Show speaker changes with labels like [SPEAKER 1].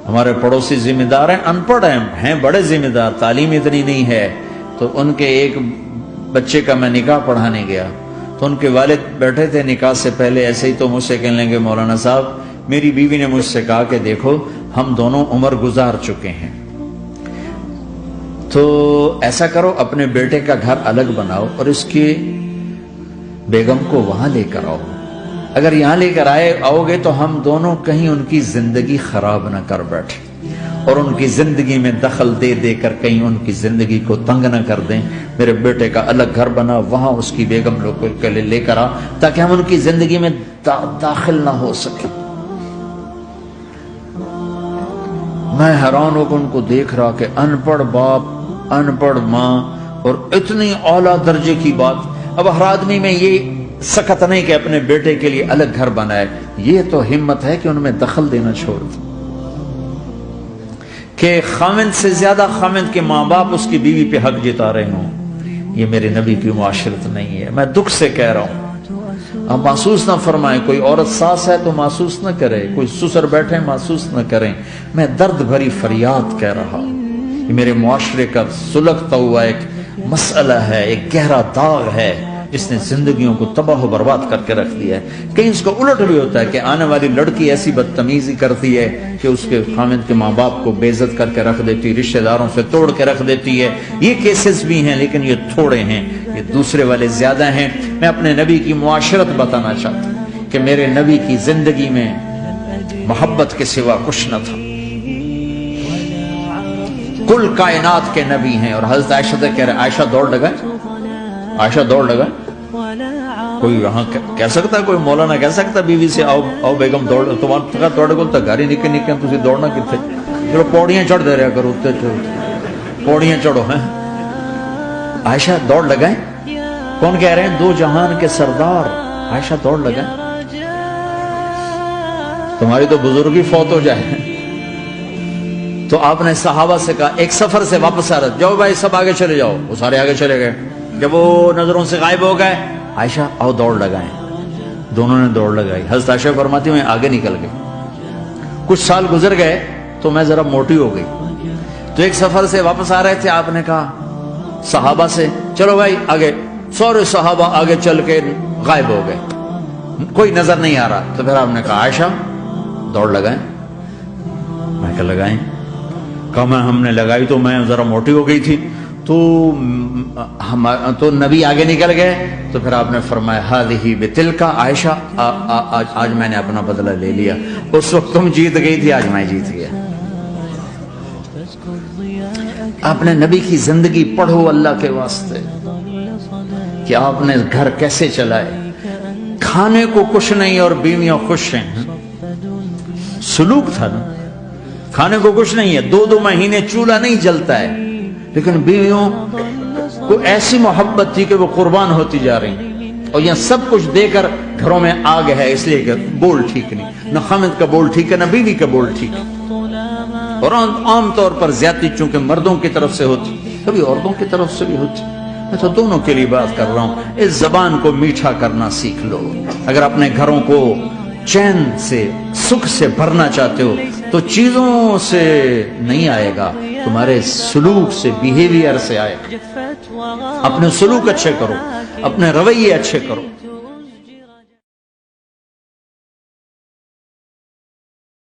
[SPEAKER 1] ہمارے پڑوسی ذمہ دار ہیں، ان پڑھ ہیں بڑے ذمہ دار، تعلیم اتنی نہیں ہے، تو ان کے ایک بچے کا میں نکاح پڑھانے گیا تو ان کے والد بیٹھے تھے نکاح سے پہلے، ایسے ہی تو مجھ سے کہنے لگے مولانا صاحب میری بیوی نے مجھ سے کہا کہ دیکھو ہم دونوں عمر گزار چکے ہیں، تو ایسا کرو اپنے بیٹے کا گھر الگ بناؤ اور اس کی بیگم کو وہاں لے کر آؤ، اگر یہاں لے کر آؤ گے تو ہم دونوں کہیں ان کی زندگی خراب نہ کر بیٹھے اور ان کی زندگی میں دخل دے دے کر کہیں ان کی زندگی کو تنگ نہ کر دیں، میرے بیٹے کا الگ گھر بنا، وہاں اس کی بیگم لوگ کو لے کر آ تاکہ ہم ان کی زندگی میں داخل نہ ہو سکے۔ میں حیران ہو کر ان کو دیکھ رہا کہ ان پڑھ باپ، ان پڑھ ماں، اور اتنی اعلیٰ درجے کی بات۔ اب ہر آدمی میں یہ سخت نہیں کہ اپنے بیٹے کے لیے الگ گھر بنائے، یہ تو ہمت ہے کہ ان میں دخل دینا چھوڑ دے، کہ خاوند سے زیادہ خاوند کے ماں باپ اس کی بیوی پہ حق جتا رہے ہوں، یہ میرے نبی کی معاشرت نہیں ہے۔ میں دکھ سے کہہ رہا ہوں، آپ محسوس نہ فرمائیں، کوئی عورت ساس ہے تو محسوس نہ کرے، کوئی سسر بیٹھے محسوس نہ کریں، میں درد بھری فریاد کہہ رہا ہوں، یہ میرے معاشرے کا سلگتا ہوا ایک مسئلہ ہے، ایک گہرا داغ ہے، اس نے زندگیوں کو تباہ و برباد کر کے رکھ دیا ہے۔ کہیں اس کو الٹ بھی ہوتا ہے کہ آنے والی لڑکی ایسی بدتمیزی کرتی ہے کہ اس کے خاوند کے ماں باپ کو بے عزت کر کے رکھ دیتی، رشتہ داروں سے توڑ کے رکھ دیتی ہے۔ یہ کیسز بھی ہیں لیکن یہ تھوڑے ہیں، یہ دوسرے والے زیادہ ہیں۔ میں اپنے نبی کی معاشرت بتانا چاہتا ہوں کہ میرے نبی کی زندگی میں محبت کے سوا کچھ نہ تھا، کل کائنات کے نبی ہیں۔ اور حضرت عائشہ سے کہہ رہے عائشہ دوڑ لگائے، عائشہ دوڑ لگائے۔ کوئی یہاں کہہ سکتا ہے، کوئی مولانا کہہ سکتا ہے بیوی سے آؤ بیگم دوڑ، تمہارا توڑے کو گھر ہی نکل تھی دوڑنا کتنے، چلو پوڑیاں چڑھ دے رہا کرو، پوڑیاں چڑھو ہیں۔ عائشہ دوڑ لگائیں، کون کہہ رہے ہیں؟ دو جہان کے سردار عائشہ دوڑ لگائیں۔ تمہاری تو بزرگی فوت ہو جائے۔ تو آپ نے صحابہ سے کہا، ایک سفر سے واپس آ رہا، جاؤ بھائی سب آگے چلے جاؤ، وہ سارے آگے چلے گئے۔ جب وہ نظروں سے غائب ہو گئے، عائشہ آؤ دوڑ لگائیں، دونوں نے دوڑ لگائی۔ حضرت عائشہ فرماتی میں آگے نکل گئی، کچھ سال گزر گئے تو میں ذرا موٹی ہو گئی، تو ایک سفر سے واپس آ رہے تھے، آپ نے کہا صحابہ سے چلو بھائی آگے، سارے صحابہ آگے چل کے غائب ہو گئے، کوئی نظر نہیں آ رہا، تو پھر آپ نے کہا عائشہ دوڑ لگائیں۔ میں کہا لگائیں، کہا میں ہم نے لگائی تو میں ذرا موٹی ہو گئی تھی، تو نبی آگے نکل گئے، تو پھر آپ نے فرمایا ہذہ بتلک، عائشہ آج میں نے اپنا بدلہ لے لیا، اس وقت تم جیت گئی تھی، آج میں جیت گیا۔ آپ نے نبی کی زندگی پڑھو اللہ کے واسطے کہ آپ نے گھر کیسے چلائے، کھانے کو کچھ نہیں اور بیویاں خوش ہیں، سلوک تھا نا، کھانے کو کچھ نہیں ہے، 2 مہینے چولہا نہیں جلتا ہے، لیکن بیویوں کو ایسی محبت تھی کہ وہ قربان ہوتی جا رہی، اور یہاں سب کچھ دے کر گھروں میں آگ ہے، اس لیے کہ بول ٹھیک نہیں، نہ خامد کا بول ٹھیک ہے نہ بیوی کا بول ٹھیک ہے، اور عام طور پر زیادتی چونکہ مردوں کی طرف سے ہوتی، کبھی عورتوں کی طرف سے بھی ہوتی، میں تو دونوں کے لیے بات کر رہا ہوں۔ اس زبان کو میٹھا کرنا سیکھ لو، اگر اپنے گھروں کو چین سے سکھ سے بھرنا چاہتے ہو تو چیزوں سے نہیں آئے گا، تمہارے سلوک سے، بیہیویئر سے آئے گا۔ اپنے سلوک اچھے کرو، اپنے رویے اچھے کرو۔